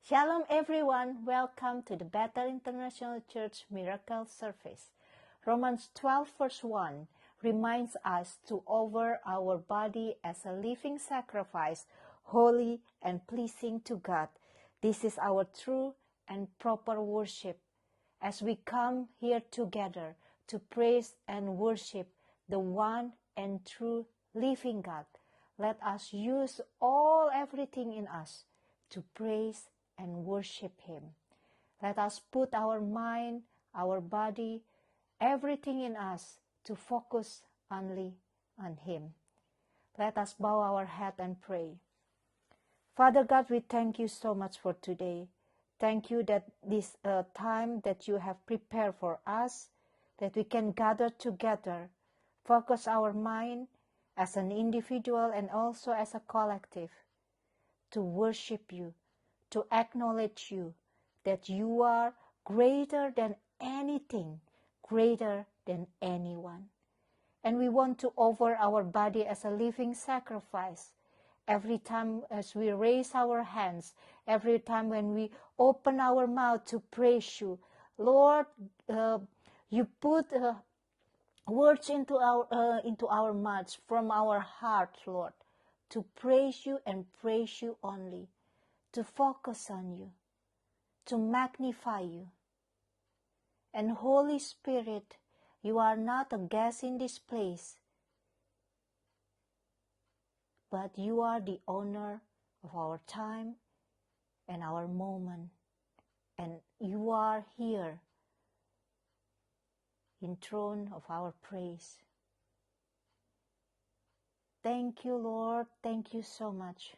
Shalom everyone, welcome to the Bethel International Church Miracle Service. Romans 12 verse 1 reminds us to offer our body as a living sacrifice, holy and pleasing to God. This is our true and proper worship. As we come here together to praise and worship the one and true living God, let us use everything in us to praise and worship Him. Let us put our mind, our body, everything in us to focus only on Him. Let us bow our head and pray. Father God, we thank you so much for today. Thank you that this time that you have prepared for us, that we can gather together, focus our mind as an individual and also as a collective, to worship you, to acknowledge you, that you are greater than anything, greater than anyone. And we want to offer our body as a living sacrifice. Every time as we raise our hands, every time when we open our mouth to praise you, Lord, you put words into our mouths from our heart, Lord, to praise you and praise you only, to focus on you, to magnify you. And Holy Spirit, you are not a guest in this place, but you are the owner of our time and our moment. And you are here in throne of our praise. Thank you, Lord. Thank you so much.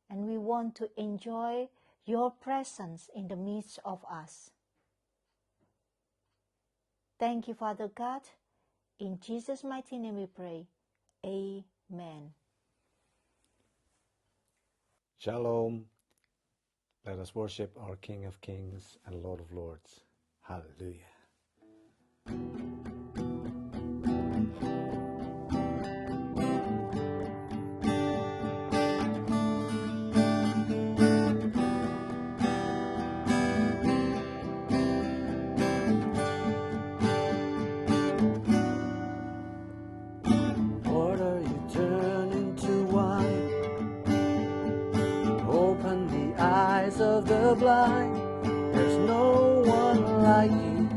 And we want to enjoy your presence in the midst of us. Thank you, Father God. In Jesus' mighty name we pray. Amen. Shalom. Let us worship our King of Kings and Lord of Lords. Hallelujah. Water you turn into wine. Open the eyes of the blind. There's no one like you.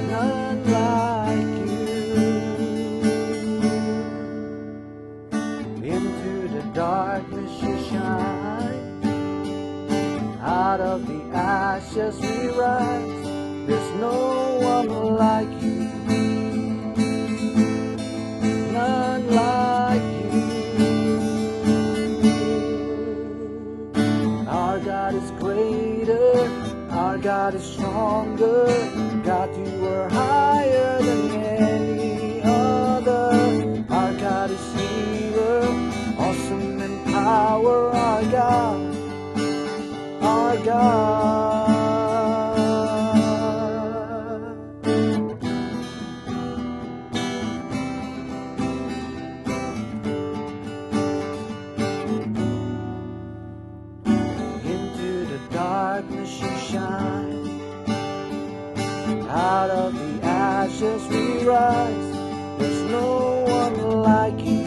None like you. Into the darkness you shine. Out of the ashes we rise. There's no one like you. None like you. Our God is greater, our God is stronger. God, you are higher than any other. Our God is healer, awesome in power. Our God, our God. Darkness you shine. Out of the ashes we rise. There's no one like you.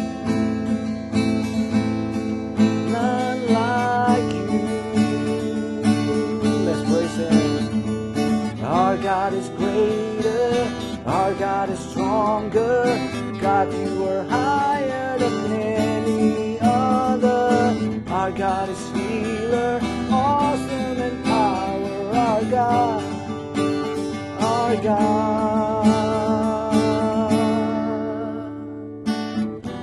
None like you. Let's praise Him. Our God is greater. Our God is stronger. God, you are higher than any other. Our God is healer, awesome in power. Our God, our God.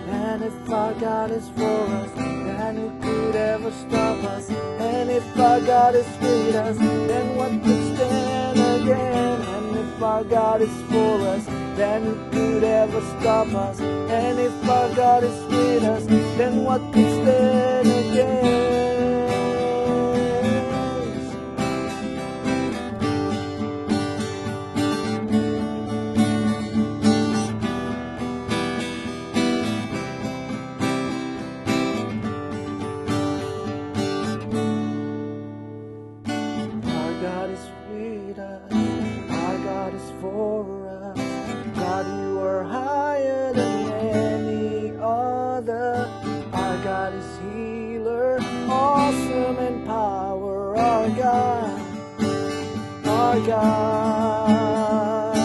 And if our God is for us, then who could ever stop us? And if our God is with us, then what could stand again? And if our God is for us, then who could ever stop us? And if our God is with us, then what could stand again? God is healer, awesome in power. Our God, our God,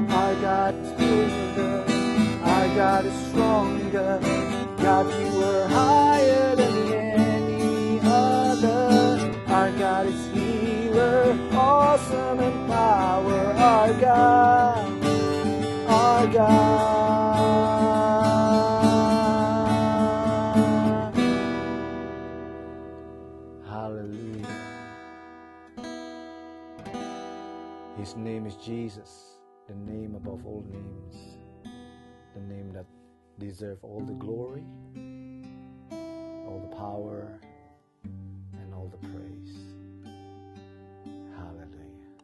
our God is bigger, our God is stronger. God, you are higher than any other. Our God is healer, awesome in power. Our God, our God. Hallelujah. His name is Jesus, the name above all names, the name that deserves all the glory, all the power, and all the praise. Hallelujah.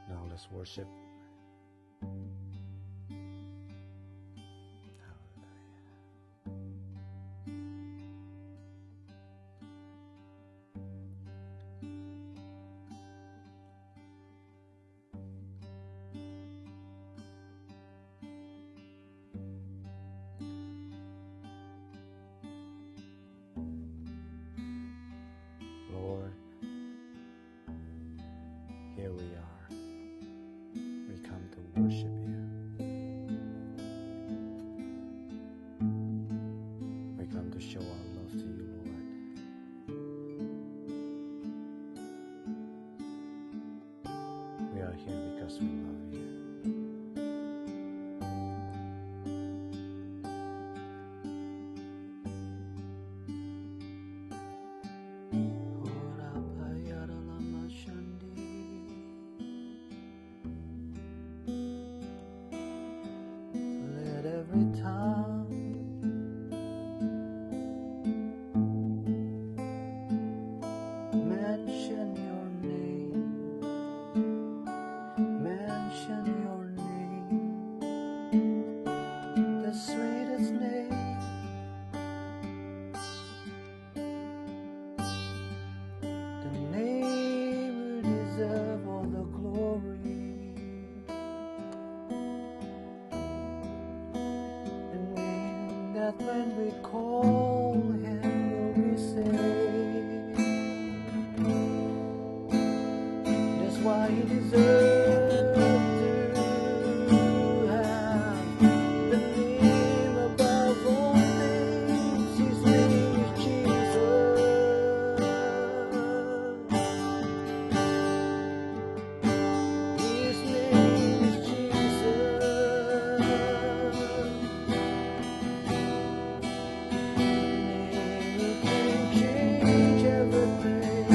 Now let's worship. Lord, here we are. We come to worship you. We come to show our love to you, Lord. We are here because we love you. Let every tongue mention your name, mention your name, the sweetest name, the name will deserve all the glory, the name that when we call him will be saved. That's why he deserves to have the name above all names. His name is Jesus. His name is Jesus. Name can change everything.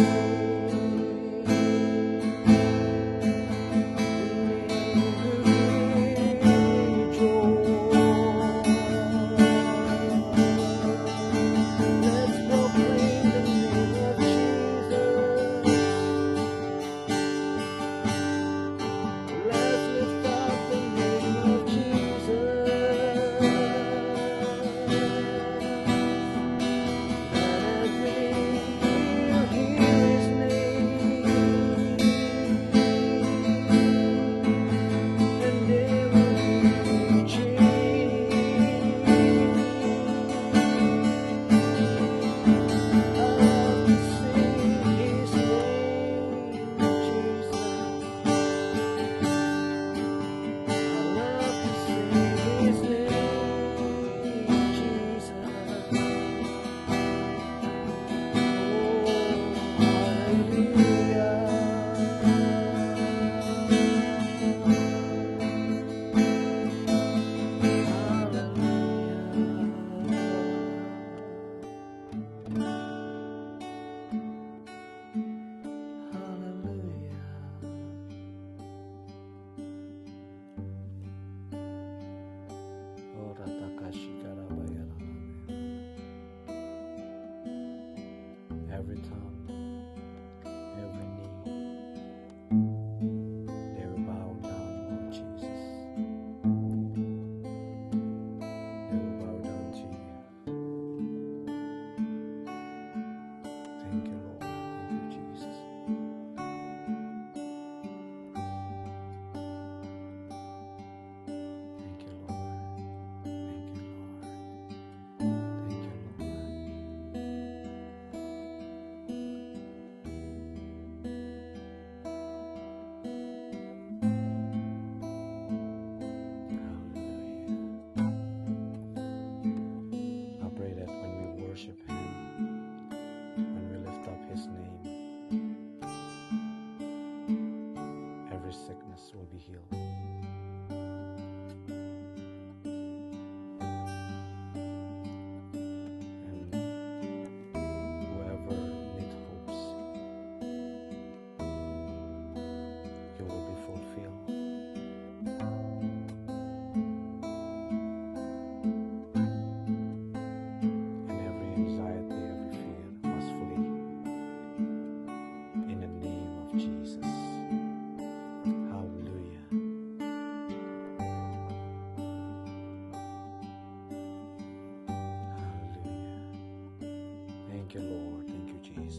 Thank you, Lord. Thank you, Jesus.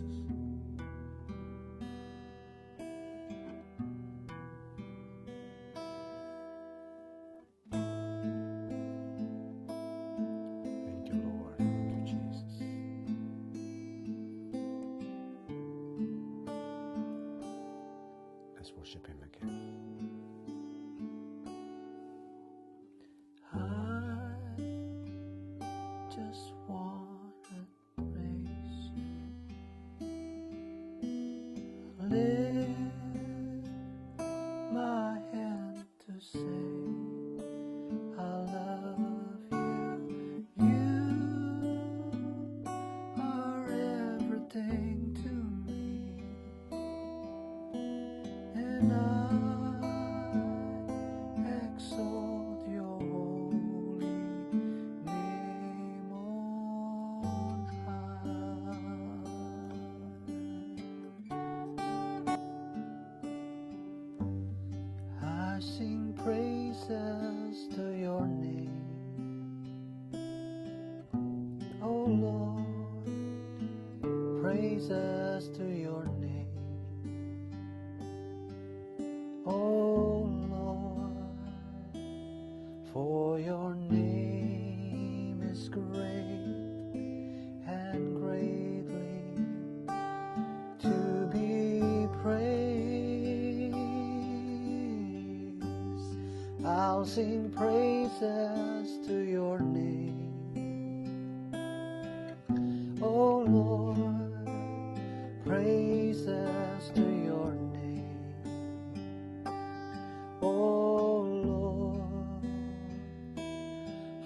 Thank you, Lord. Thank you, Jesus. Let's worship Him again. I just wanna praise you. Lift my hand to say I love you. You are everything to me, and I exalt your holy name on high. I sing praises to your name, oh Lord, praises to your name, oh Lord, for your name is great and greatly to be praised. I'll sing praises to your name, oh Lord, praises to your name, oh Lord,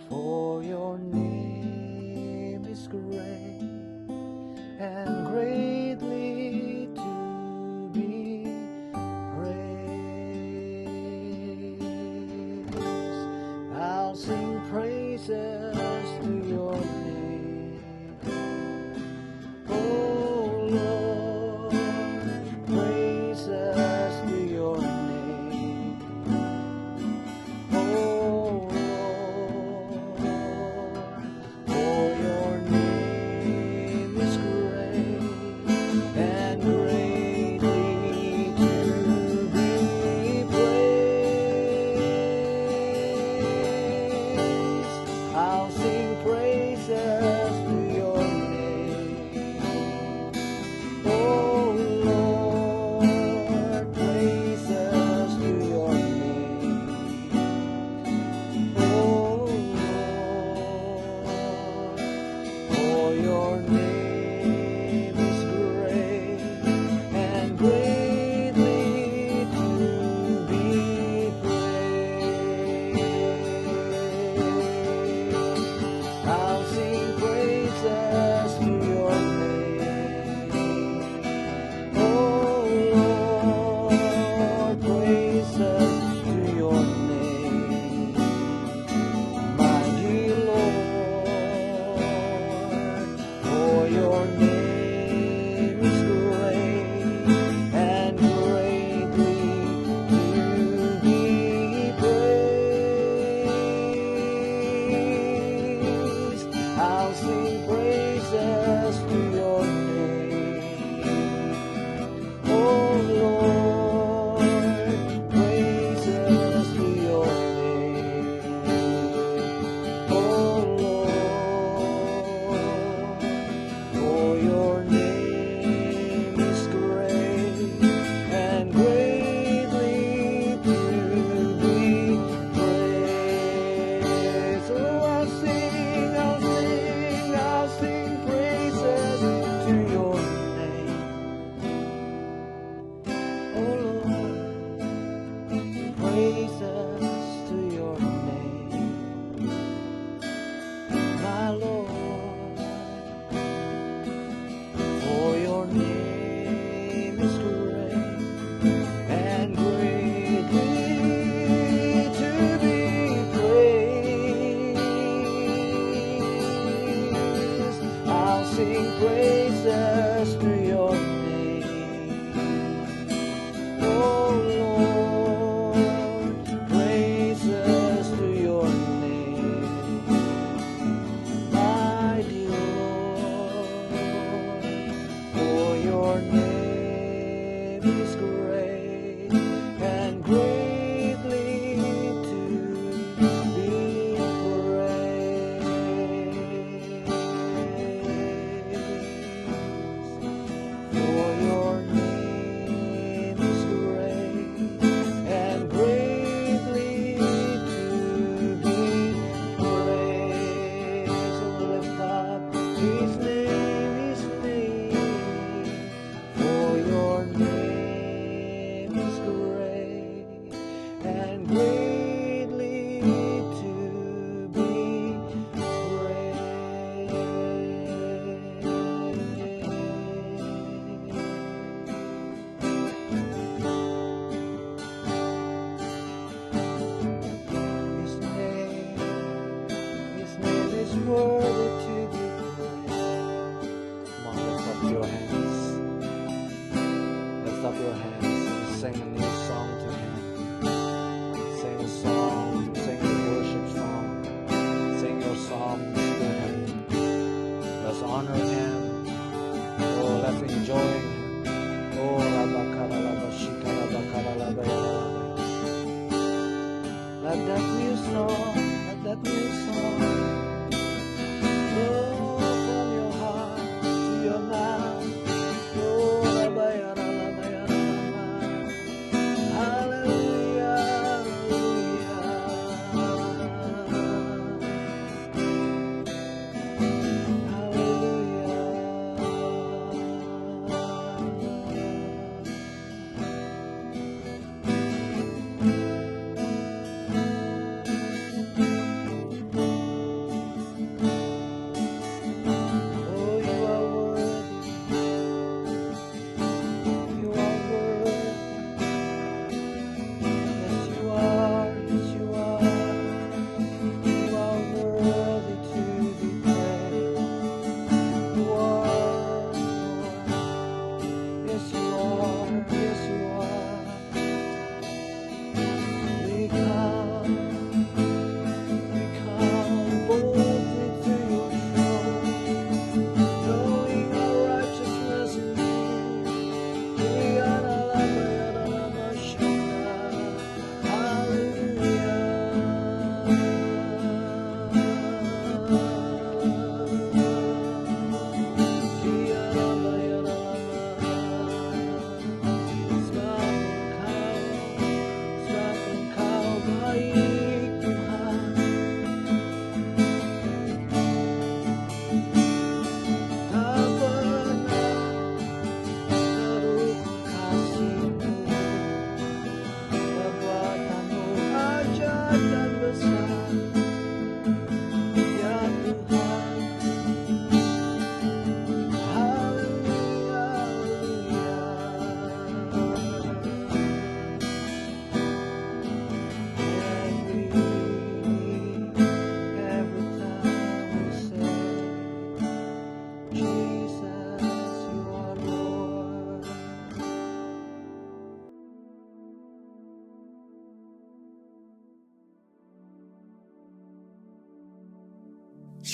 for your name is great and greatly to be praised. I'll sing praises to your name, oh Lord, praises to your name, oh Lord, for your name is great and greatly to be praised. I'll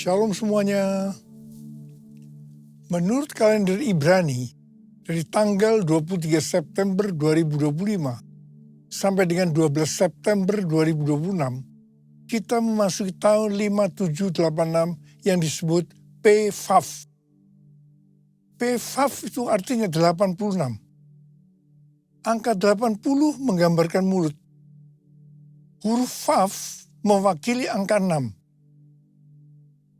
Shalom semuanya. Menurut kalender Ibrani, dari tanggal 23 September 2025 sampai dengan 12 September 2026, kita memasuki tahun 5786 yang disebut PFAF. PFAF itu artinya 86. Angka 80 menggambarkan mulut. Huruf FAF mewakili angka 6.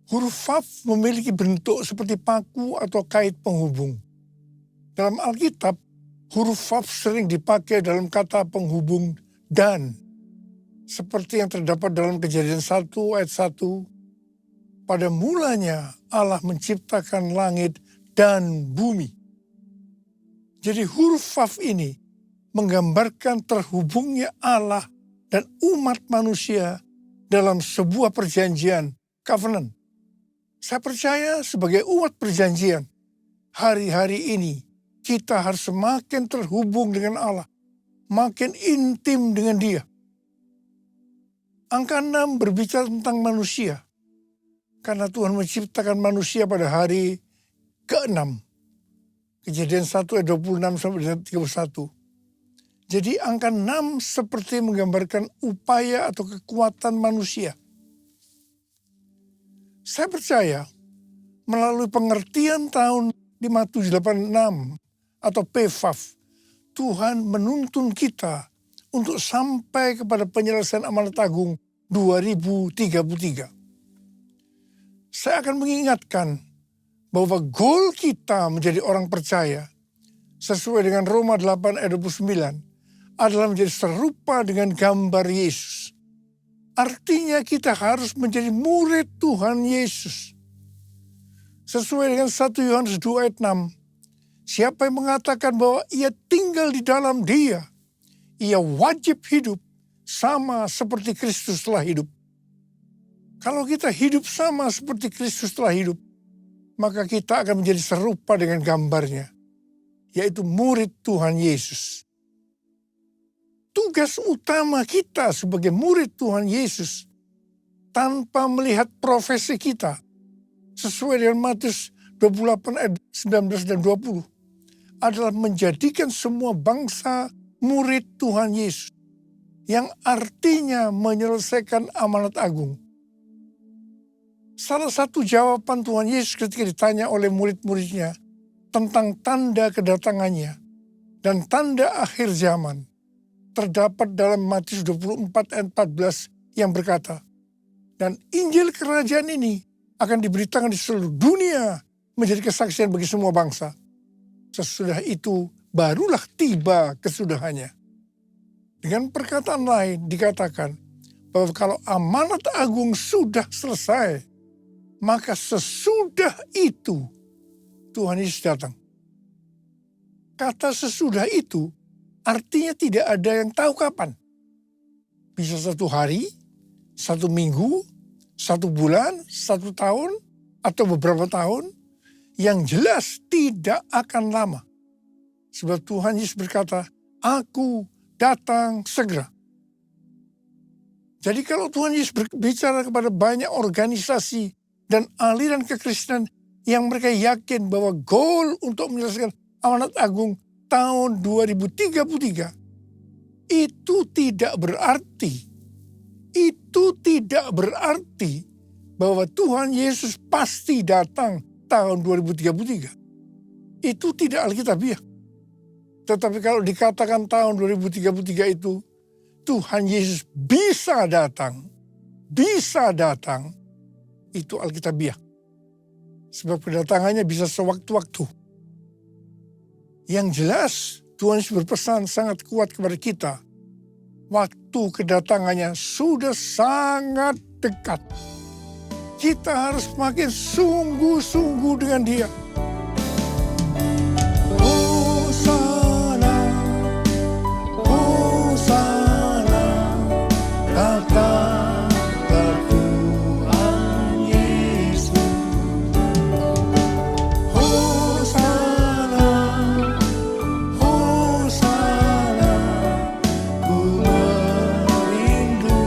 Huruf FAF memiliki bentuk seperti paku atau kait penghubung. Dalam Alkitab, huruf FAF sering dipakai dalam kata penghubung dan. Seperti yang terdapat dalam Kejadian 1 ayat 1. Pada mulanya Allah menciptakan langit dan bumi. Jadi huruf FAF ini menggambarkan terhubungnya Allah dan umat manusia dalam sebuah perjanjian, covenant. Saya percaya sebagai umat perjanjian, hari-hari ini kita harus semakin terhubung dengan Allah, makin intim dengan Dia. Angka 6 berbicara tentang manusia, karena Tuhan menciptakan manusia pada hari ke-6. Kejadian 1 ayat 26 sampai 31. Jadi angka 6 seperti menggambarkan upaya atau kekuatan manusia. Saya percaya melalui pengertian tahun 5786 atau PFAF, Tuhan menuntun kita untuk sampai kepada penyelesaian amanat agung 2033. Saya akan mengingatkan bahwa goal kita menjadi orang percaya sesuai dengan Roma 8 ayat 29 adalah menjadi serupa dengan gambar Yesus. Artinya kita harus menjadi murid Tuhan Yesus. Sesuai dengan 1 Yohanes 2 ayat 6, siapa yang mengatakan bahwa ia tinggal di dalam Dia, ia wajib hidup sama seperti Kristus telah hidup. Kalau kita hidup sama seperti Kristus telah hidup, maka kita akan menjadi serupa dengan gambarnya, yaitu murid Tuhan Yesus. Tugas utama kita sebagai murid Tuhan Yesus tanpa melihat profesi kita, sesuai dengan Matius 28 ayat 19 dan 20, adalah menjadikan semua bangsa murid Tuhan Yesus, yang artinya menyelesaikan amanat agung. Salah satu jawaban Tuhan Yesus ketika ditanya oleh murid-muridnya tentang tanda kedatangannya dan tanda akhir zaman terdapat dalam Matius 24 ayat 14 yang berkata, dan Injil kerajaan ini akan diberitakan di seluruh dunia menjadi kesaksian bagi semua bangsa. Sesudah itu barulah tiba kesudahannya. Dengan perkataan lain dikatakan bahwa kalau amanat agung sudah selesai, maka sesudah itu Tuhan Yesus datang. Kata sesudah itu artinya tidak ada yang tahu kapan. Bisa 1 hari, 1 minggu, 1 bulan, 1 tahun, atau beberapa tahun. Yang jelas tidak akan lama. Sebab Tuhan Yesus berkata, aku datang segera. Jadi kalau Tuhan Yesus berbicara kepada banyak organisasi dan aliran kekristenan yang mereka yakin bahwa goal untuk menyelesaikan amanat agung tahun 2033, itu tidak berarti bahwa Tuhan Yesus pasti datang tahun 2033. Itu tidak alkitabiah. Tetapi kalau dikatakan tahun 2033 itu Tuhan Yesus bisa datang, itu alkitabiah. Sebab kedatangannya bisa sewaktu-waktu. Yang jelas Tuhan Yesus berpesan sangat kuat kepada kita. Waktu kedatangannya sudah sangat dekat. Kita harus makin sungguh-sungguh dengan Dia. Hosana, Hosana, datanglah Tuhan Yesus. Hosana, Hosana, ku merindukanmu.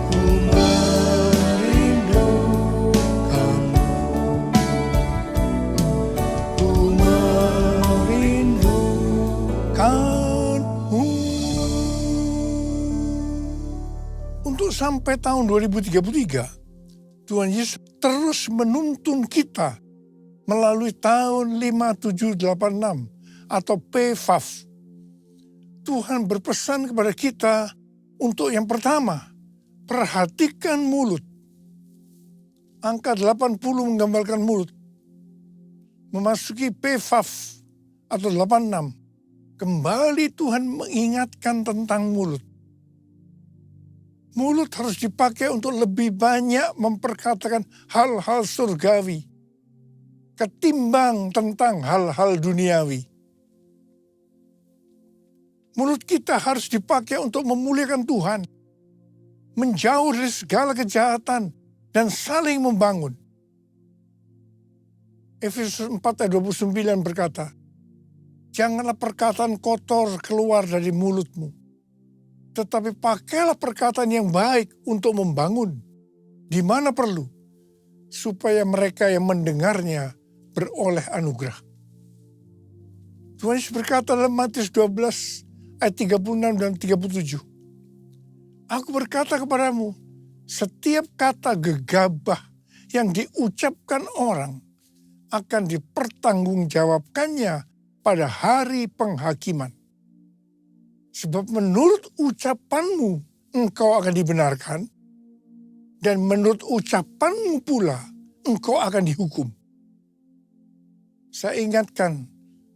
Ku merindukanmu. Ku merindukanmu. Untuk sampai tahun 2033, Tuhan Yesus terus menuntun kita melalui tahun 5786 atau PFAF. Tuhan berpesan kepada kita untuk yang pertama, perhatikan mulut. Angka 80 menggambarkan mulut. Memasuki PFAF atau 86, kembali Tuhan mengingatkan tentang mulut. Mulut harus dipakai untuk lebih banyak memperkatakan hal-hal surgawi ketimbang tentang hal-hal duniawi. Mulut kita harus dipakai untuk memuliakan Tuhan, menjauh dari segala kejahatan, dan saling membangun. Efesus 4 ayat 29 berkata, janganlah perkataan kotor keluar dari mulutmu, tetapi pakailah perkataan yang baik untuk membangun, di mana perlu, supaya mereka yang mendengarnya beroleh anugerah. Tuhan Yesus berkata dalam Matius 12 ayat 36 dan 37. Aku berkata kepadamu, setiap kata gegabah yang diucapkan orang akan dipertanggungjawabkannya pada hari penghakiman. Sebab menurut ucapanmu engkau akan dibenarkan, dan menurut ucapanmu pula engkau akan dihukum. Saya ingatkan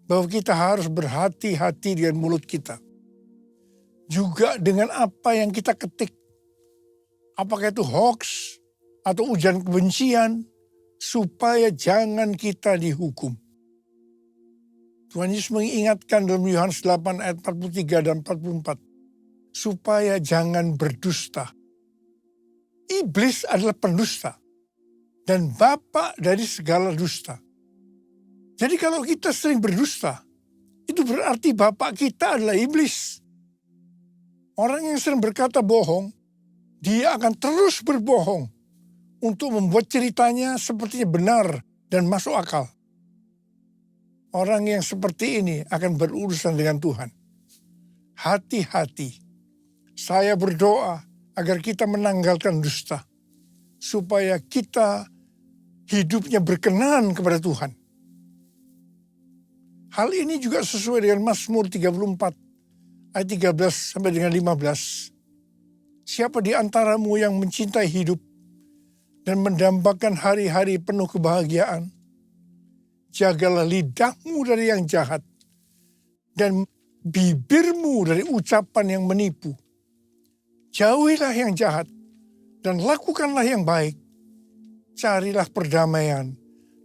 bahwa kita harus berhati-hati dengan mulut kita. Juga dengan apa yang kita ketik. Apakah itu hoax atau ujian kebencian, supaya jangan kita dihukum. Tuhan Yesus mengingatkan dalam Yohanes 8 ayat 43 dan 44. Supaya jangan berdusta. Iblis adalah pendusta. Dan bapa dari segala dusta. Jadi kalau kita sering berdusta, itu berarti bapak kita adalah iblis. Orang yang sering berkata bohong, dia akan terus berbohong untuk membuat ceritanya sepertinya benar dan masuk akal. Orang yang seperti ini akan berurusan dengan Tuhan. Hati-hati. Saya berdoa agar kita menanggalkan dusta, supaya kita hidupnya berkenan kepada Tuhan. Hal ini juga sesuai dengan Mazmur 34 ayat 13 sampai dengan 15. Siapa di antaramu yang mencintai hidup dan mendambakan hari-hari penuh kebahagiaan? Jagalah lidahmu dari yang jahat dan bibirmu dari ucapan yang menipu. Jauhilah yang jahat dan lakukanlah yang baik. Carilah perdamaian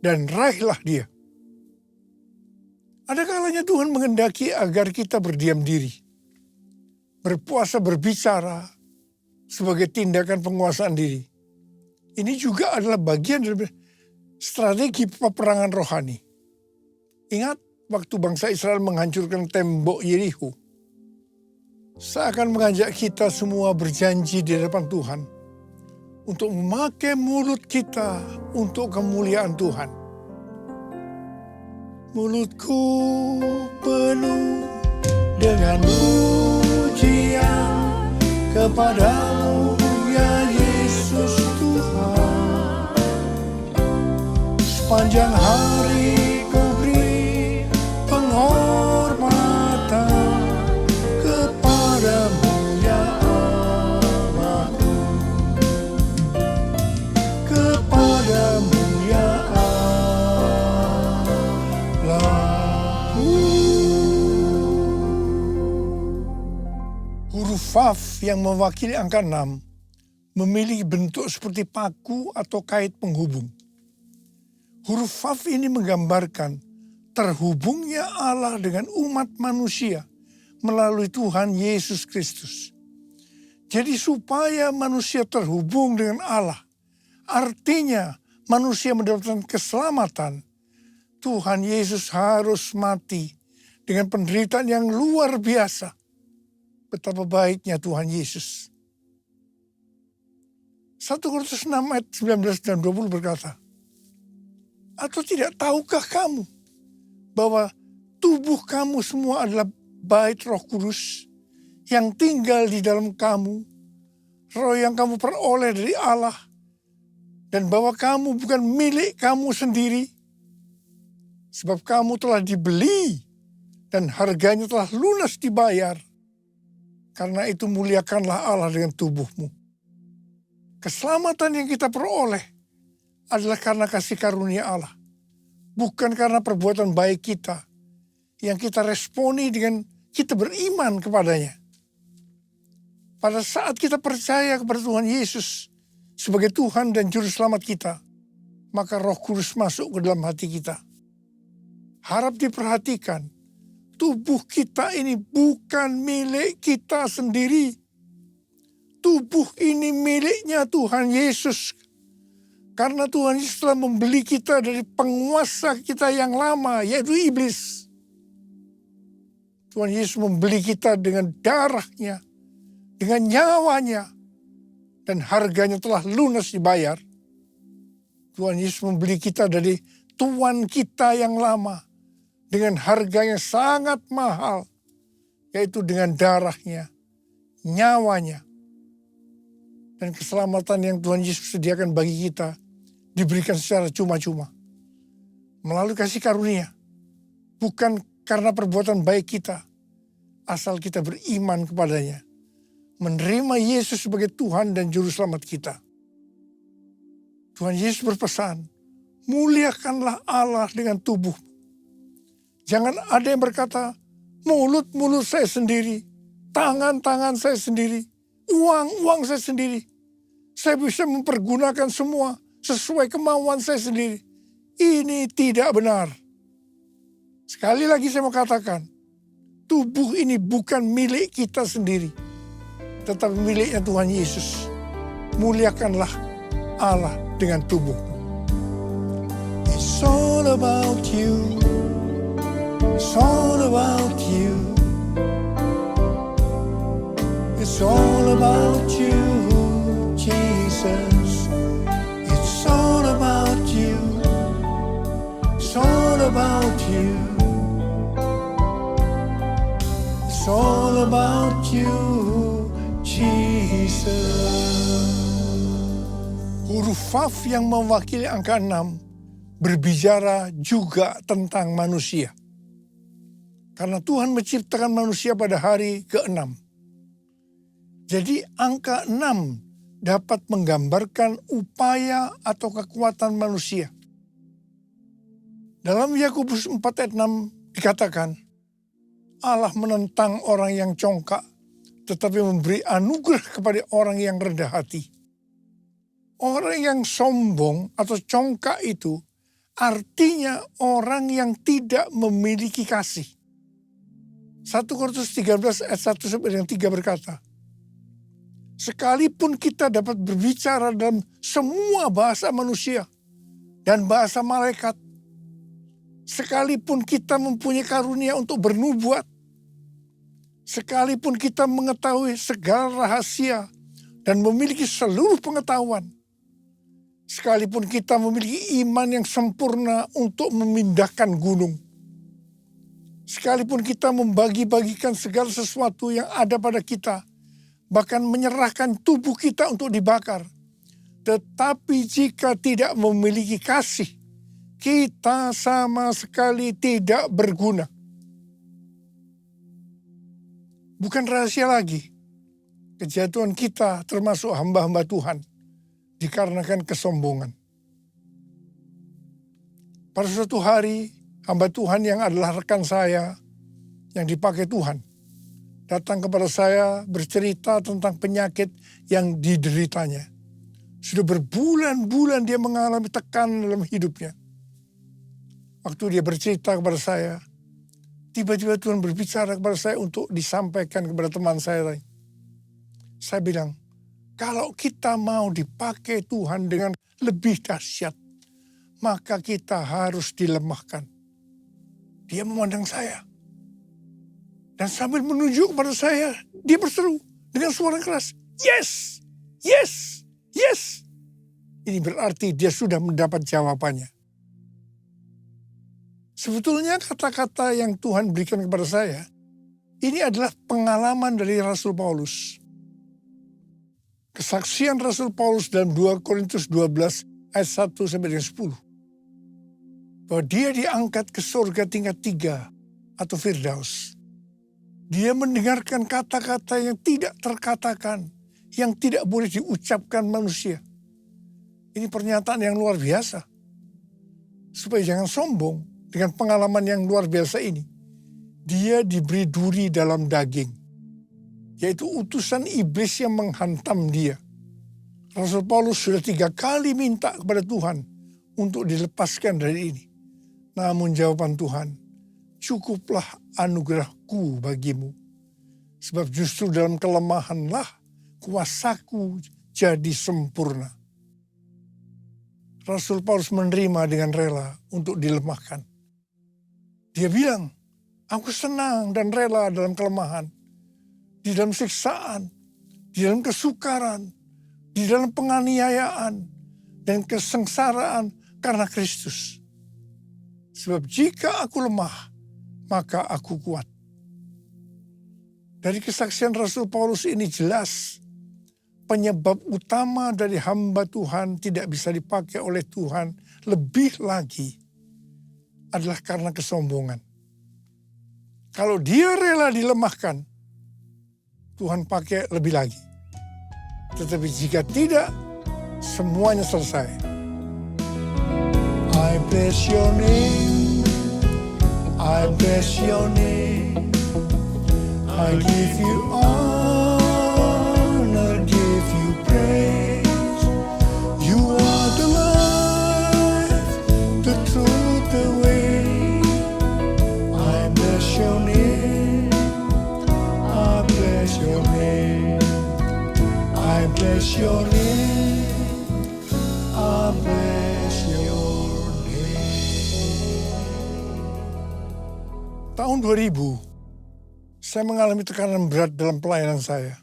dan raihlah dia. Ada kalanya Tuhan menghendaki agar kita berdiam diri. Berpuasa berbicara sebagai tindakan penguasaan diri. Ini juga adalah bagian dari strategi peperangan rohani. Ingat waktu bangsa Israel menghancurkan tembok Yerikho. Saya akan mengajak kita semua berjanji di depan Tuhan untuk memakai mulut kita untuk kemuliaan Tuhan. Mulutku penuh dengan pujian kepadamu ya Yesus Tuhan. Sepanjang hari ku beri penghormatan kepadamu ya Allahku. Kepadamu ya Allahku. Huruf Vav yang mewakili angka 6 memiliki bentuk seperti paku atau kait penghubung. Huruf Vav ini menggambarkan terhubungnya Allah dengan umat manusia melalui Tuhan Yesus Kristus. Jadi supaya manusia terhubung dengan Allah, artinya manusia mendapatkan keselamatan, Tuhan Yesus harus mati dengan penderitaan yang luar biasa. Betapa baiknya Tuhan Yesus. 1 Korintus 6 ayat 19 dan 20 berkata, atau tidak tahukah kamu bahwa tubuh kamu semua adalah bait Roh Kudus yang tinggal di dalam kamu, roh yang kamu peroleh dari Allah, dan bahwa kamu bukan milik kamu sendiri, sebab kamu telah dibeli dan harganya telah lunas dibayar. Karena itu muliakanlah Allah dengan tubuhmu. Keselamatan yang kita peroleh adalah karena kasih karunia Allah. Bukan karena perbuatan baik kita yang kita responi dengan kita beriman kepadanya. Pada saat kita percaya kepada Tuhan Yesus sebagai Tuhan dan Juru Selamat kita, maka Roh Kudus masuk ke dalam hati kita. Harap diperhatikan, tubuh kita ini bukan milik kita sendiri. Tubuh ini miliknya Tuhan Yesus. Karena Tuhan Yesus telah membeli kita dari penguasa kita yang lama, yaitu iblis. Tuhan Yesus membeli kita dengan darahnya, dengan nyawanya, dan harganya telah lunas dibayar. Tuhan Yesus membeli kita dari tuan kita yang lama, dengan harga yang sangat mahal, yaitu dengan darahnya, nyawanya, dan keselamatan yang Tuhan Yesus sediakan bagi kita diberikan secara cuma-cuma. Melalui kasih karunia, bukan karena perbuatan baik kita, asal kita beriman kepadanya, menerima Yesus sebagai Tuhan dan Juru Selamat kita. Tuhan Yesus berpesan, muliakanlah Allah dengan tubuh. Jangan ada yang berkata, mulut-mulut saya sendiri, tangan-tangan saya sendiri, uang-uang saya sendiri. Saya bisa mempergunakan semua sesuai kemauan saya sendiri. Ini tidak benar. Sekali lagi saya mau katakan, tubuh ini bukan milik kita sendiri, tetapi miliknya Tuhan Yesus. Muliakanlah Allah dengan tubuh. It's all about you. It's all about you. It's all about you, Jesus. It's all about you. It's all about you. It's all about you, Jesus. Huruf Vav yang mewakili angka 6 berbicara juga tentang manusia. Karena Tuhan menciptakan manusia pada hari ke-6. Jadi angka 6 dapat menggambarkan upaya atau kekuatan manusia. Dalam Yakobus 4 ayat 6 dikatakan, Allah menentang orang yang congkak, tetapi memberi anugerah kepada orang yang rendah hati. Orang yang sombong atau congkak itu artinya orang yang tidak memiliki kasih. 1 Korintus 13 ayat 1-3 berkata, sekalipun kita dapat berbicara dalam semua bahasa manusia dan bahasa malaikat, sekalipun kita mempunyai karunia untuk bernubuat, sekalipun kita mengetahui segala rahasia dan memiliki seluruh pengetahuan, sekalipun kita memiliki iman yang sempurna untuk memindahkan gunung, sekalipun kita membagi-bagikan segala sesuatu yang ada pada kita, bahkan menyerahkan tubuh kita untuk dibakar, tetapi jika tidak memiliki kasih, kita sama sekali tidak berguna. Bukan rahasia lagi, kejatuhan kita termasuk hamba-hamba Tuhan dikarenakan kesombongan. Pada suatu hari, hamba Tuhan yang adalah rekan saya yang dipakai Tuhan datang kepada saya bercerita tentang penyakit yang dideritanya. Sudah berbulan-bulan dia mengalami tekanan dalam hidupnya. Waktu dia bercerita kepada saya, tiba-tiba Tuhan berbicara kepada saya untuk disampaikan kepada teman saya. Saya bilang, kalau kita mau dipakai Tuhan dengan lebih dahsyat, maka kita harus dilemahkan. Dia memandang saya. Dan sambil menunjuk kepada saya, dia berseru dengan suara keras, yes, yes, yes. Ini berarti dia sudah mendapat jawabannya. Sebetulnya kata-kata yang Tuhan berikan kepada saya, ini adalah pengalaman dari Rasul Paulus. Kesaksian Rasul Paulus dalam 2 Korintus 12 ayat 1-10. Bahwa dia diangkat ke surga tingkat 3 atau Firdaus. Dia mendengarkan kata-kata yang tidak terkatakan, yang tidak boleh diucapkan manusia. Ini pernyataan yang luar biasa. Supaya jangan sombong dengan pengalaman yang luar biasa ini. Dia diberi duri dalam daging. Yaitu utusan iblis yang menghantam dia. Rasul Paulus sudah 3 kali minta kepada Tuhan untuk dilepaskan dari ini. Namun jawaban Tuhan, cukuplah anugerahku bagimu. Sebab justru dalam kelemahanlah kuasaku jadi sempurna. Rasul Paulus menerima dengan rela untuk dilemahkan. Dia bilang, aku senang dan rela dalam kelemahan. Di dalam siksaan, di dalam kesukaran, di dalam penganiayaan, dan kesengsaraan karena Kristus. Sebab jika aku lemah, maka aku kuat. Dari kesaksian Rasul Paulus ini jelas penyebab utama dari hamba Tuhan tidak bisa dipakai oleh Tuhan lebih lagi adalah karena kesombongan. Kalau dia rela dilemahkan, Tuhan pakai lebih lagi. Tetapi jika tidak, semuanya selesai. I bless your name, I bless your name, I give you honor, give you praise. You are the life, the truth, the way. I bless your name, I bless your name, I bless your name, I bless your name. Tahun 2000, saya mengalami tekanan berat dalam pelayanan saya.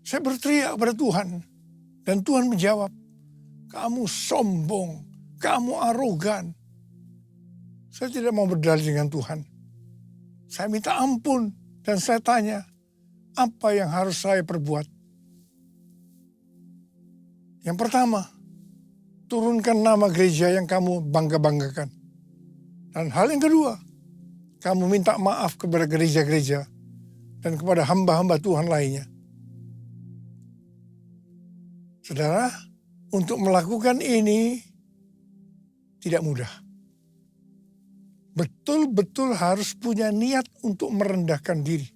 Saya berteriak kepada Tuhan, dan Tuhan menjawab, kamu sombong, kamu arogan. Saya tidak mau berdalih dengan Tuhan. Saya minta ampun, dan saya tanya, apa yang harus saya perbuat? Yang pertama, turunkan nama gereja yang kamu bangga-banggakan. Dan hal yang kedua, kamu minta maaf kepada gereja-gereja dan kepada hamba-hamba Tuhan lainnya. Saudara, untuk melakukan ini tidak mudah. Betul-betul harus punya niat untuk merendahkan diri.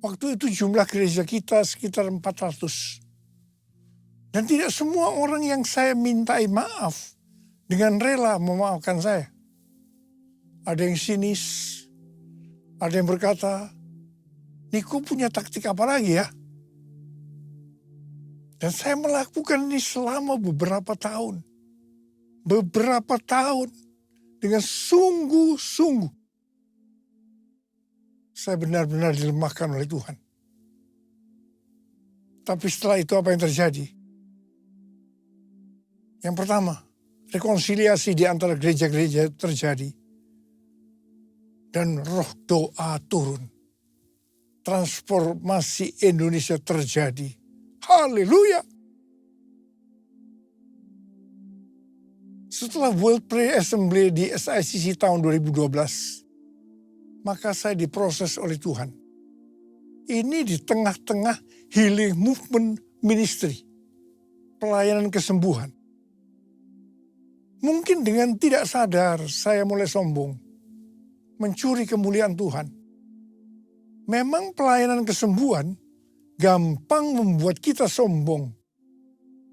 Waktu itu jumlah gereja kita sekitar 400. Dan tidak semua orang yang saya mintai maaf dengan rela memaafkan saya. Ada yang sinis, ada yang berkata, Niko punya taktik apa lagi ya? Dan saya melakukan ini selama beberapa tahun. Beberapa tahun dengan sungguh-sungguh. Saya benar-benar dilemahkan oleh Tuhan. Tapi setelah itu apa yang terjadi? Yang pertama, rekonsiliasi di antara gereja-gereja terjadi. Dan roh doa turun. Transformasi Indonesia terjadi. Haleluya. Setelah World Prayer Assembly di SICC tahun 2012, maka saya diproses oleh Tuhan. Ini di tengah-tengah healing movement ministry. Pelayanan kesembuhan. Mungkin dengan tidak sadar saya mulai sombong. Mencuri kemuliaan Tuhan. Memang pelayanan kesembuhan gampang membuat kita sombong.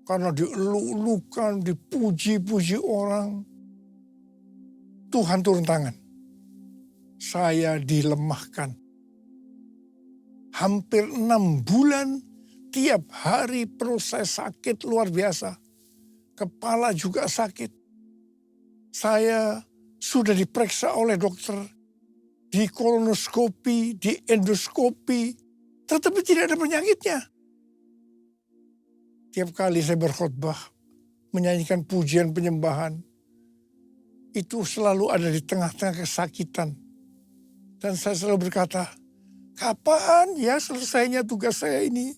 Karena dieluk-elukan, dipuji-puji orang. Tuhan turun tangan. Saya dilemahkan. Hampir 6 bulan, tiap hari perut saya sakit luar biasa. Kepala juga sakit. Saya sudah diperiksa oleh dokter. Di kolonoskopi, di endoskopi, tetapi tidak ada penyakitnya. Tiap kali saya berkhotbah, menyanyikan pujian penyembahan, itu selalu ada di tengah-tengah kesakitan. Dan saya selalu berkata, kapan ya selesainya tugas saya ini?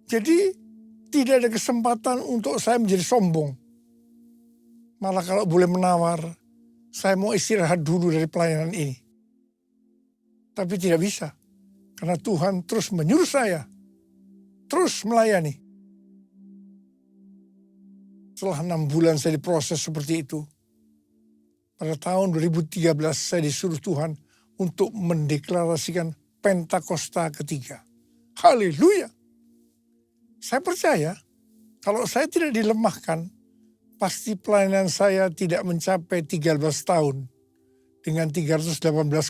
Jadi tidak ada kesempatan untuk saya menjadi sombong. Malah kalau boleh menawar, saya mau istirahat dulu dari pelayanan ini. Tapi tidak bisa. Karena Tuhan terus menyuruh saya. Terus melayani. Setelah 6 bulan saya diproses seperti itu. Pada tahun 2013 saya disuruh Tuhan untuk mendeklarasikan Pentakosta ketiga. Haleluya. Saya percaya kalau saya tidak dilemahkan, pasti pelayanan saya tidak mencapai 13 tahun dengan 318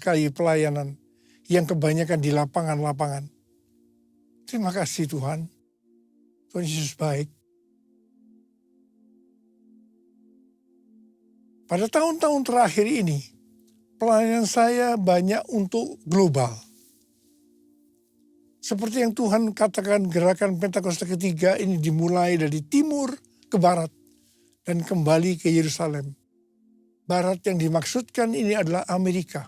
kali pelayanan yang kebanyakan di lapangan-lapangan. Terima kasih Tuhan. Tuhan Yesus baik. Pada tahun-tahun terakhir ini, pelayanan saya banyak untuk global. Seperti yang Tuhan katakan, gerakan Pentakosta ketiga ini dimulai dari timur ke barat dan kembali ke Yerusalem. Barat yang dimaksudkan ini adalah Amerika.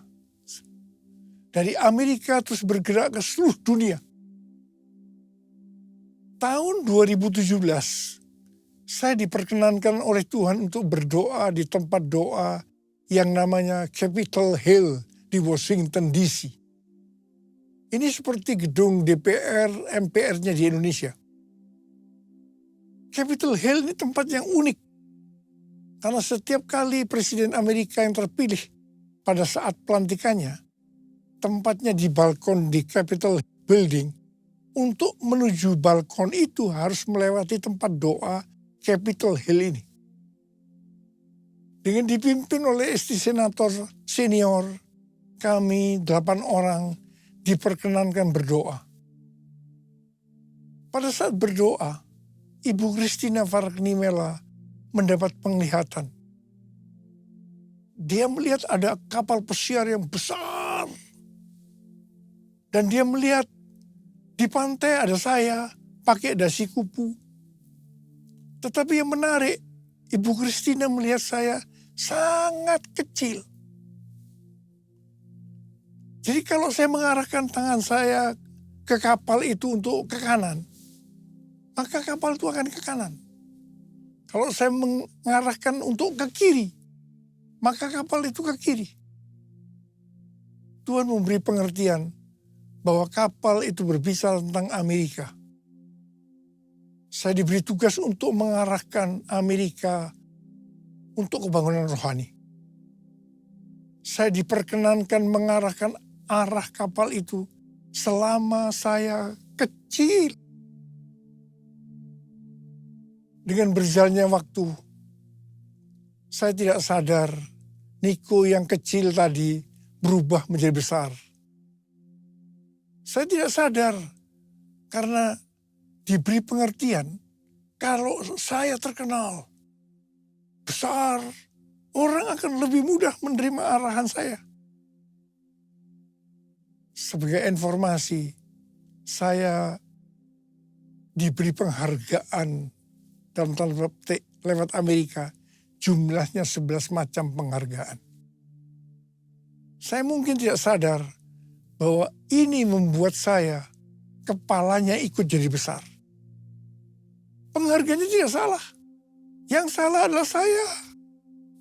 Dari Amerika terus bergerak ke seluruh dunia. Tahun 2017, saya diperkenankan oleh Tuhan untuk berdoa di tempat doa yang namanya Capitol Hill di Washington DC. Ini seperti gedung DPR, MPR-nya di Indonesia. Capitol Hill ini tempat yang unik. Karena setiap kali Presiden Amerika yang terpilih pada saat pelantikannya, tempatnya di balkon di Capitol Building. Untuk menuju balkon itu harus melewati tempat doa Capitol Hill ini. Dengan dipimpin oleh istri senator senior, kami 8 orang diperkenankan berdoa. Pada saat berdoa, Ibu Christina Vargnimela mendapat penglihatan. Dia melihat ada kapal pesiar yang besar. Dan dia melihat di pantai ada saya pakai dasi kupu. Tetapi yang menarik, Ibu Christina melihat saya sangat kecil. Jadi kalau saya mengarahkan tangan saya ke kapal itu untuk ke kanan, maka kapal itu akan ke kanan. Kalau saya mengarahkan untuk ke kiri, maka kapal itu ke kiri. Tuhan memberi pengertian bahwa kapal itu berbicara tentang Amerika. Saya diberi tugas untuk mengarahkan Amerika untuk kebangunan rohani. Saya diperkenankan mengarahkan arah kapal itu selama saya kecil. Dengan berjalannya waktu, saya tidak sadar Niko yang kecil tadi berubah menjadi besar. Saya tidak sadar karena diberi pengertian kalau saya terkenal besar, orang akan lebih mudah menerima arahan saya. Sebagai informasi, saya diberi penghargaan dalam tanda petik lewat Amerika, jumlahnya 11 macam penghargaan. Saya mungkin tidak sadar bahwa ini membuat saya, kepalanya ikut jadi besar. Penghargaannya tidak salah. Yang salah adalah saya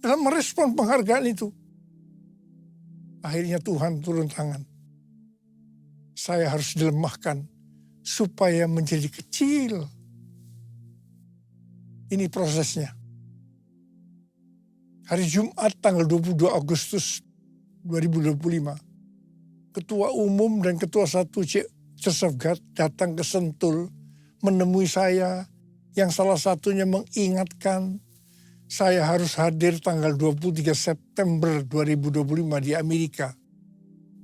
dalam merespon penghargaan itu. Akhirnya Tuhan turun tangan. Saya harus dilemahkan supaya menjadi kecil. Ini prosesnya. Hari Jumat tanggal 22 Agustus 2025, Ketua Umum dan Ketua 1 Church of God datang ke Sentul menemui saya yang salah satunya mengingatkan saya harus hadir tanggal 23 September 2025 di Amerika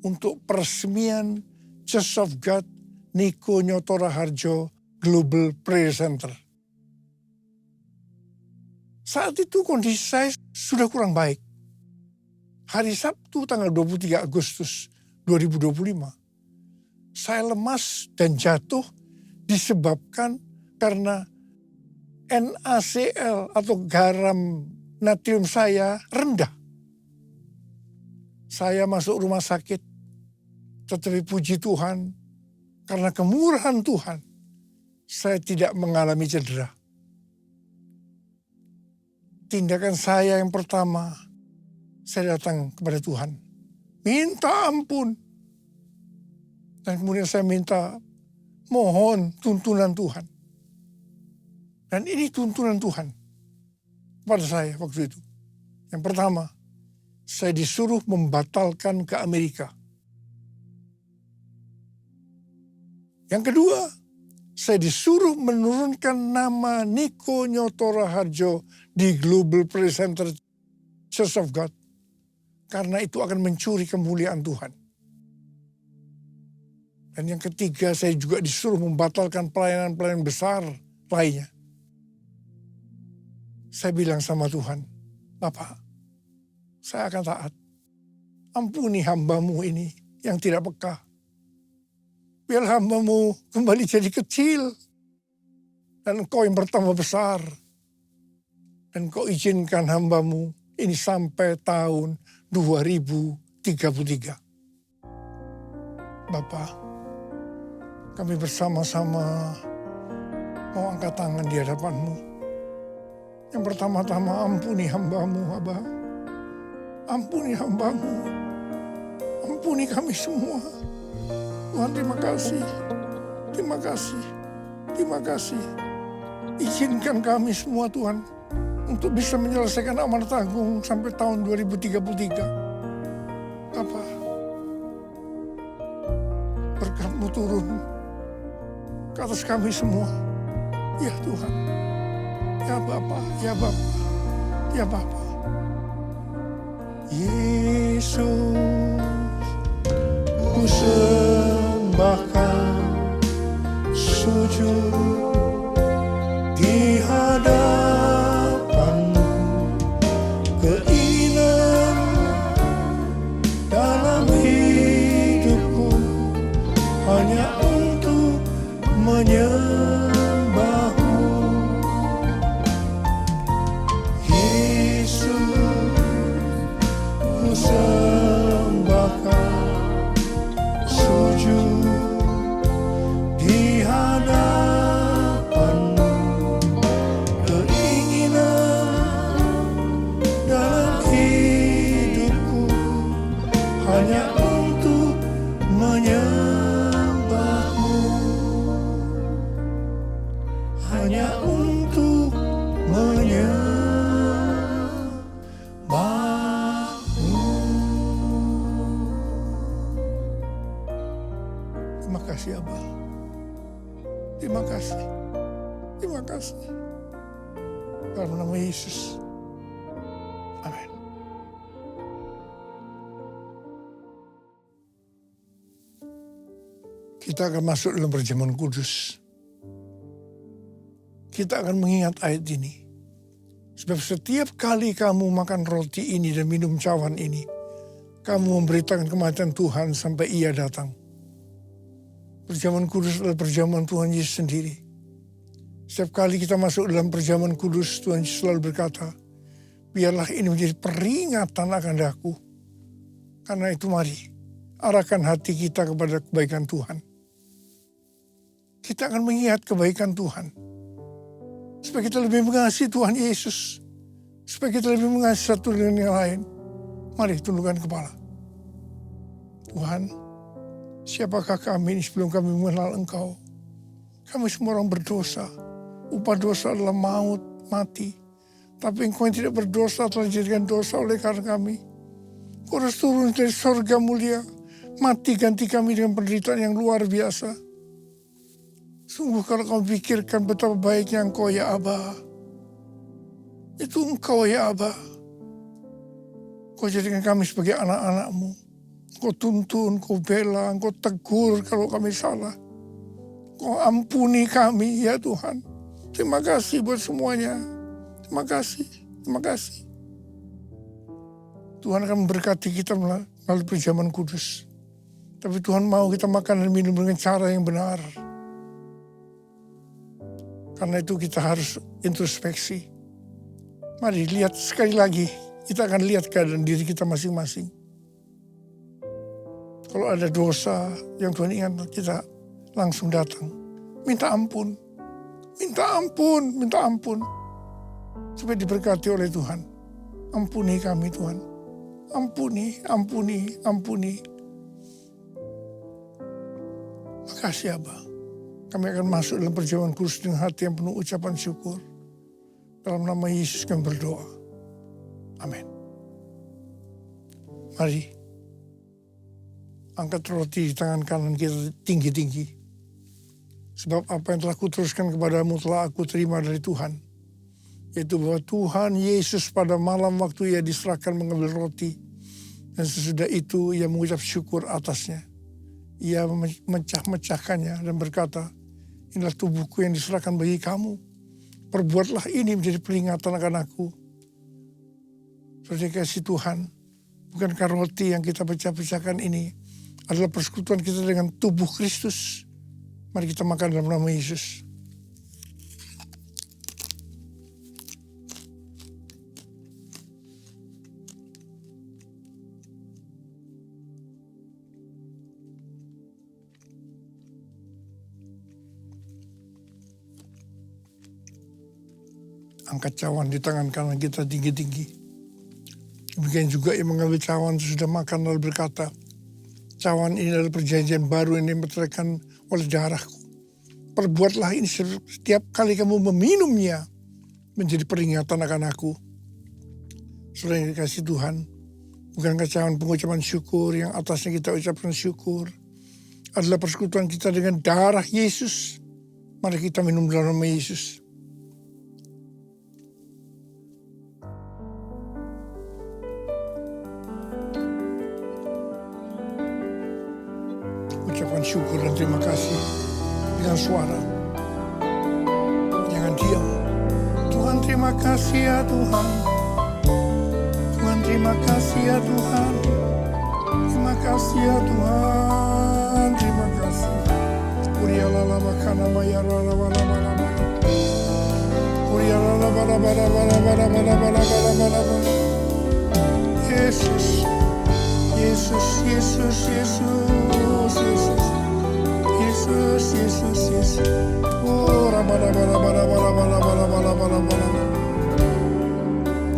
untuk peresmian Church of God Niko Nyoto Raharjo Global Prayer Center. Saat itu kondisi saya sudah kurang baik. Hari Sabtu tanggal 23 Agustus 2025, saya lemas dan jatuh disebabkan karena NaCl atau garam natrium saya rendah. Saya masuk rumah sakit, tetapi puji Tuhan, karena kemurahan Tuhan, saya tidak mengalami cedera. Tindakan saya yang pertama, saya datang kepada Tuhan, minta ampun. Dan kemudian saya minta, mohon tuntunan Tuhan. Dan ini tuntunan Tuhan kepada saya waktu itu. Yang pertama, saya disuruh membatalkan ke Amerika. Yang kedua, saya disuruh menurunkan nama Niko Nyoto Raharjo di Global Prayer Center Church of God. Karena itu akan mencuri kemuliaan Tuhan. Dan yang ketiga, saya juga disuruh membatalkan pelayanan-pelayanan besar lainnya. Saya bilang sama Tuhan, Bapak, saya akan taat. Ampuni hamba-Mu ini yang tidak peka. Biar hamba-Mu kembali jadi kecil. Dan Engkau yang bertambah besar. Dan Engkau izinkan hamba-Mu Ini sampai tahun 2033. Bapa, kami bersama-sama mau angkat tangan di hadapan-Mu. Yang pertama-tama ampuni hamba-Mu, Abah. Ampuni hamba-Mu. Ampuni kami semua. Tuhan, terima kasih. Terima kasih. Terima kasih. Izinkan kami semua, Tuhan, untuk bisa menyelesaikan amanat agung sampai tahun 2033. Bapa, berkat-Mu turun ke atas kami semua. Ya Tuhan, ya Bapa, ya Bapa, ya Bapa. Yesus, ku sembahkan, sujud di hadapan-Mu, keinginan dalam hidupku hanya untuk menyembah-Mu. Yesus, ku sembahkan, sujud di hadapan-Mu, keinginan dalam hidupku hanya untuk menyembah-Mu, hanya untuk menyembah-Mu. Terima kasih Abah. Terima kasih. Terima kasih. Dalam nama Yesus. Amin. Kita akan masuk dalam perjamuan kudus. Kita akan mengingat ayat ini. Sebab setiap kali kamu makan roti ini dan minum cawan ini, kamu memberitakan kematian Tuhan sampai Ia datang. Perjamuan kudus adalah perjamuan Tuhan Yesus sendiri. Setiap kali kita masuk dalam perjamuan kudus, Tuhan Yesus selalu berkata, biarlah ini menjadi peringatan akan aku. Karena itu mari, arahkan hati kita kepada kebaikan Tuhan. Kita akan mengingat kebaikan Tuhan. Supaya kita lebih mengasihi Tuhan Yesus. Supaya kita lebih mengasihi satu dengan yang lain. Mari tundukkan kepala. Tuhan, siapakah kami ini sebelum kami mengenal Engkau? Kami semua orang berdosa. Upah dosa adalah maut, mati. Tapi Engkau yang tidak berdosa telah dijadikan dosa oleh karena kami. Kau harus turun dari sorga mulia. Mati ganti kami dengan penderitaan yang luar biasa. Sungguh kalau kau pikirkan betapa baiknya Engkau ya Abah. Itu Engkau ya Abah. Kau jadikan kami sebagai anak-anak-Mu. Kau tuntun, kau bela, kau tegur kalau kami salah. Kau ampuni kami ya Tuhan. Terima kasih buat semuanya. Terima kasih, terima kasih. Tuhan akan memberkati kita melalui perjamuan kudus. Tapi Tuhan mau kita makan dan minum dengan cara yang benar. Karena itu kita harus introspeksi. Mari lihat sekali lagi. Kita akan lihat keadaan diri kita masing-masing. Kalau ada dosa yang Tuhan ingat, kita langsung datang. Minta ampun. Minta ampun, minta ampun. Supaya diberkati oleh Tuhan. Ampuni kami Tuhan. Ampuni, ampuni, ampuni. Makasih Abah. Kami akan masuk dalam perjamuan kudus dengan hati yang penuh ucapan syukur. Dalam nama Yesus kami berdoa. Amin. Mari. Angkat roti di tangan kanan kita tinggi-tinggi. Sebab apa yang telah kuteruskan kepadamu telah aku terima dari Tuhan. Yaitu bahwa Tuhan Yesus pada malam waktu Ia diserahkan mengambil roti. Dan sesudah itu Ia mengucap syukur atasnya. Ia memecah-mecahkannya dan berkata, inilah tubuhku yang diserahkan bagi kamu. Perbuatlah ini menjadi peringatan akan aku. Saudara kasih Tuhan, bukankah roti yang kita pecah-pecahkan ini adalah persekutuan kita dengan tubuh Kristus? Mari kita makan dalam nama Yesus. angkat cawan di tangan kanan kita tinggi-tinggi. Demikian juga yang mengambil cawan sudah makan lalu berkata, cawan ini adalah perjanjian baru yang dimeteraikan oleh darahku. Perbuatlah ini setiap kali kamu meminumnya menjadi peringatan akan aku. Saudara yang dikasih Tuhan, bukankah cawan pengucapan syukur yang atasnya kita ucapkan syukur adalah persekutuan kita dengan darah Yesus. Mari kita minum dalam nama Yesus. Ucapan syukur dan terima kasih dengan suara. Jangan diam. Tuhan terima kasih ya Tuhan. Tuhan terima kasih ya Tuhan. Terima kasih ya Tuhan. Terima kasih. Urialala makana mayarala wala wala wala. Urialala wala wala wala wala wala wala wala wala. Yesus. Yesus, Yesus, Yesus, Yesus. Yesus, Yesus, Yesus. Oh, rabala bala bala bala bala bala bala bala bala.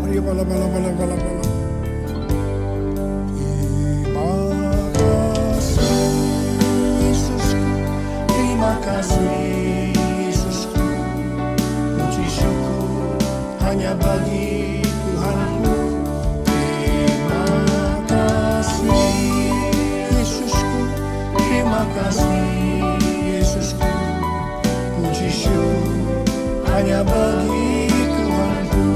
Mari bala bala bala bala bala. Terima kasih Yesusku, puji syukur hanya bagi Tuhanku. Terima kasih Yesusku, terima kasih Yesusku, puji syukur hanya bagi Tuhanku.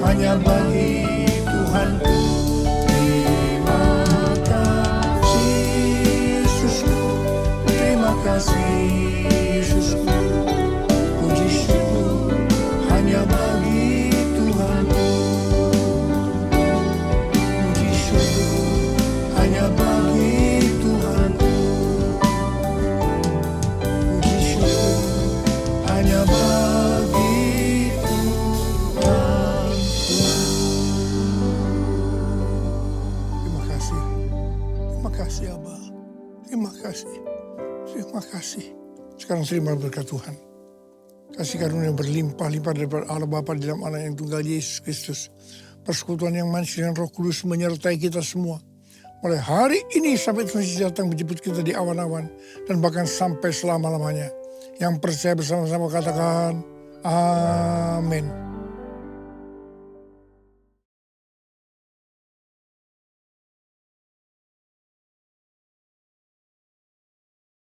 Hanya bagi Tuhanku. Terima kasih Yesusku, terima kasih Yesusku, puji syukur hanya bagi Tuhanku. Puji syukur hanya bagi Tuhanku. Puji syukur hanya bagi Terima kasih. Sekarang terima berkat Tuhan. Kasih karunia berlimpah-limpah daripada Allah Bapa dalam Anak yang tunggal Yesus Kristus. Persekutuan yang manis dengan Roh Kudus menyertai kita semua. Mulai hari ini sampai Tuhan Yesus datang menjemput kita di awan-awan. Dan bahkan sampai selama-lamanya. Yang percaya bersama-sama katakan, amin.